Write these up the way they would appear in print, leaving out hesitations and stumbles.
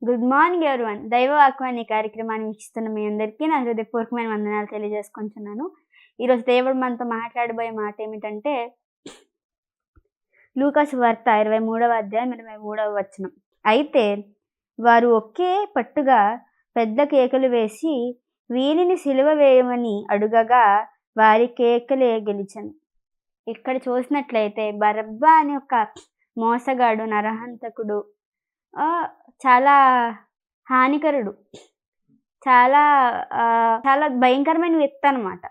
Good morning everyone. దైవవాక్యం అనే కార్యక్రమాన్ని వీక్షిస్తున్న మీ అందరికీ నా హృదయపూర్వకమైన వందనాలు తెలియజేసుకుంటున్నాను. ఈరోజు దేవుడు మనతో మాట్లాడబోయే మాట ఏమిటంటే, లూకా సువార్త 23వ అధ్యాయం 23వ వచనం. అయితే వారు ఒకే పట్టుగా పెద్ద కేకలు వేసి వీనిని సిలువ వేయమని అడుగగా వారి కేకలే గెలిచెను. ఇక్కడ చూసినట్లయితే బరబ్బా అనే ఒక మోసగాడు, నరహంతకుడు, చాలా హానికరుడు, చాలా చాలా భయంకరమైన వ్యక్తి అనమాట.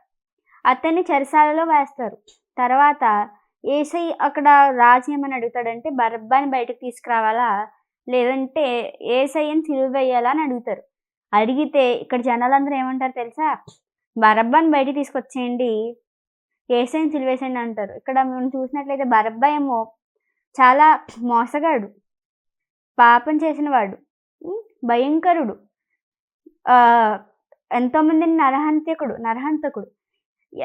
అతన్ని చెరసాలలో వేస్తారు. తర్వాత యేసయ్య అక్కడ రాజు ఏమని అడుగుతాడంటే, బరబ్బాని బయటకు తీసుకురావాలా, లేదంటే యేసయ్యని సిలువ వేయాలా అని అడుగుతారు. అడిగితే ఇక్కడ జనాలందరూ ఏమంటారు తెలుసా? బరబ్బాని బయటకు తీసుకొచ్చేయండి, యేసయ్యని సిలువేసేయండి అంటారు. ఇక్కడ మనం చూసినట్లయితే బరబ్బా ఏమో చాలా మోసగాడు, పాపం చేసినవాడు, భయంకరుడు, ఎంతోమందిని నరహంతకుడు,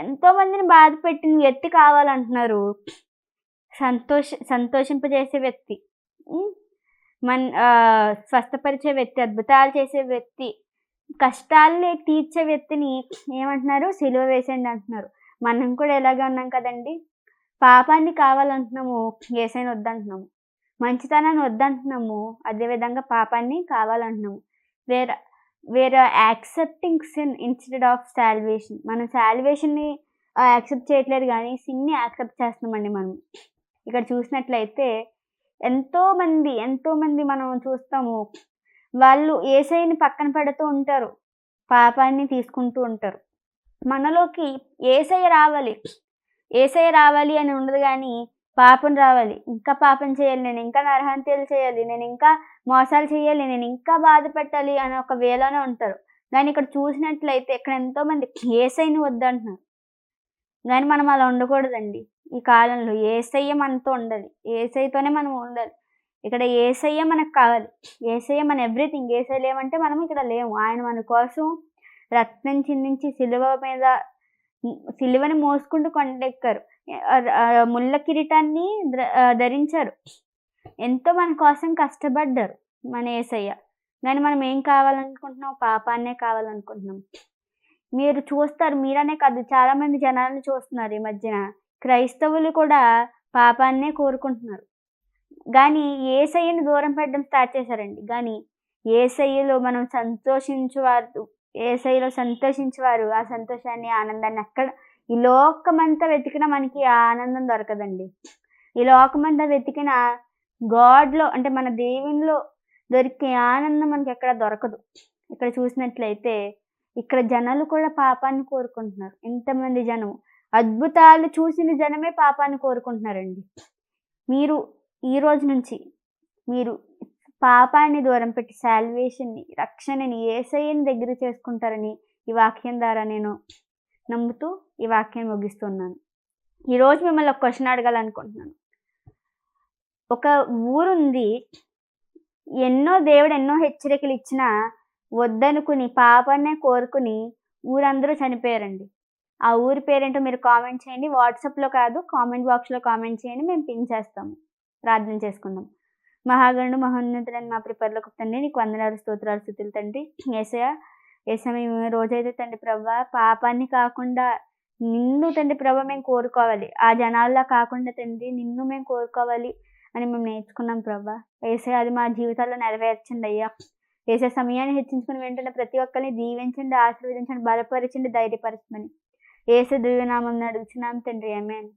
ఎంతోమందిని బాధ పెట్టిన వ్యక్తి కావాలంటున్నారు. సంతోషింపజేసే వ్యక్తి, స్వస్థపరిచే వ్యక్తి, అద్భుతాలు చేసే వ్యక్తి, కష్టాలు తీర్చే వ్యక్తిని ఏమంటున్నారు? సిలువ వేసేయండి అంటున్నారు. మనం కూడా ఎలాగే ఉన్నాం కదండి. పాపాన్ని కావాలంటున్నాము, యేసయ్యని వద్దంటున్నాము. మంచితనాన్ని వద్దంటున్నాము, అదేవిధంగా పాపాన్ని కావాలంటున్నాము. We're accepting sin instead of salvation. మనం సాల్వేషన్ని యాక్సెప్ట్ చేయట్లేదు, కానీ సిన్ని యాక్సెప్ట్ చేస్తున్నామండి మనం. ఇక్కడ చూసినట్లయితే ఎంతోమంది మనం చూస్తాము, వాళ్ళు యేసయ్యని పక్కన పెడుతూ ఉంటారు, పాపాన్ని తీసుకుంటూ ఉంటారు. మనలోకి యేసయ్య రావాలి అని ఉండదు, కానీ పాపం రావాలి, ఇంకా పాపం చేయాలి, నేను ఇంకా నరహంత్యాలు చేయాలి, నేను ఇంకా మోసాలు చేయాలి, నేను ఇంకా బాధ పెట్టాలి అని ఒక వేలోనే ఉంటారు. కానీ ఇక్కడ చూసినట్లయితే ఇక్కడ ఎంతోమంది యేసయ్యని వద్దంటున్నారు. కానీ మనం అలా ఉండకూడదండి. ఈ కాలంలో యేసయ్య మనతో ఉండాలి, యేసయ్యతోనే మనం ఉండాలి. ఇక్కడ యేసయ్య మనకు కావాలి, యేసయ్య మన ఎవ్రీథింగ్. యేసయ్య లేమంటే మనం ఇక్కడ లేము. ఆయన మన కోసం రక్తం చిందించి సిలువని మోసుకుంటూ కొండెక్కారు, ముళ్ళ కిరీటాన్ని ధరించారు, ఎంతో మన కోసం కష్టపడ్డారు మన యేసయ్య. కానీ మనం ఏం కావాలనుకుంటున్నాం? పాపాన్నే కావాలనుకుంటున్నాం. మీరు చూస్తారు, మీరనే కాదు, చాలామంది జనాలను చూస్తున్నారు. ఈ మధ్యన క్రైస్తవులు కూడా పాపాన్నే కోరుకుంటున్నారు, కానీ యేసయ్యని దూరం పెట్టడం స్టార్ట్ చేశారండి. కానీ యేసయ్యలో మనం యేసయ్యలో సంతోషించేవారు ఆ సంతోషాన్ని, ఆనందాన్ని ఎక్కడ ఈ లోకమంతా వెతికినా మనకి ఆ ఆనందం దొరకదండి. ఈ లోకమంతా వెతికిన గాడ్లో, అంటే మన దేవునిలో దొరికే ఆనందం మనకి ఎక్కడ దొరకదు. ఇక్కడ చూసినట్లయితే ఇక్కడ జనాలు కూడా పాపాన్ని కోరుకుంటున్నారు. ఇంతమంది జనం, అద్భుతాలు చూసిన జనమే పాపాన్ని కోరుకుంటున్నారండి. మీరు ఈ రోజు నుంచి మీరు పాపాన్ని దూరం పెట్టి సాల్వేషన్ని, రక్షణని, యేసయ్యని దగ్గర చేసుకుంటారని ఈ వాక్యం ద్వారా నేను నమ్ముతూ ఈ వాక్యాన్ని ముగిస్తున్నాను. ఈరోజు మిమ్మల్ని ఒక క్వశ్చన్ అడగాలనుకుంటున్నాను. ఒక ఊరుంది, దేవుడు ఎన్నో హెచ్చరికలు ఇచ్చినా వద్దనుకుని పాపాన్నే కోరుకుని ఊరందరూ చనిపోయారండి. ఆ ఊరి పేరేంటో మీరు కామెంట్ చేయండి. వాట్సాప్లో కాదు, కామెంట్ బాక్స్లో కామెంట్ చేయండి, మేము పిన్ చేస్తాము. ప్రార్థన చేసుకుందాం. మహాగణుడు మహోన్నతుడైన మా పరలోక తండ్రి, నీకు వందనాలు, స్తోత్రాలు, స్తుతులు తండ్రి. యేసయ్య మేము రోజైతే తండ్రి ప్రభా పాపాన్ని కాకుండా నిన్ను తండ్రి ప్రభా మేము కోరుకోవాలి. ఆ జనాల్లా కాకుండా తండ్రి నిన్ను మేము కోరుకోవాలి అని మేము నేర్చుకున్నాం ప్రభా. యేసయ్య అది మా జీవితాల్లో నెరవేర్చండి అయ్యా. యేసయ్య సమయాన్ని హెచ్చించుకుని వెంటనే ప్రతి ఒక్కరిని దీవించండి, ఆశీర్వదించండి, బలపరచండి, ధైర్యపరచమని యేసు దివ్యనామం అడుగుచున్నాం తండ్రి. ఆమేన్.